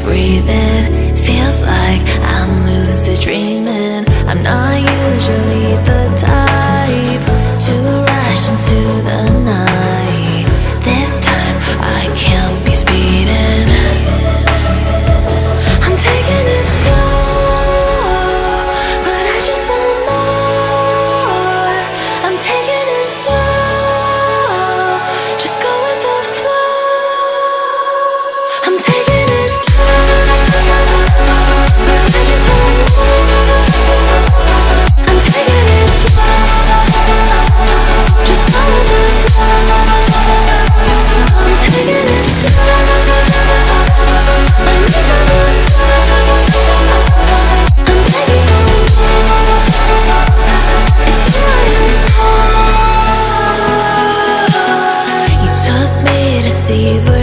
breathing. Feels like I'm lucid dreaming. I'm not usually the type to rush into the night. This time I can't be speeding. I'm taking it slow, but I just want more. I'm taking it slow, just go with the flow. I'm taking it slow, but I just want more. I'm taking it slow, just go with the flow. I'm taking it slow, my knees on the floor. I'm begging for more. It's you I adore. You took me to see the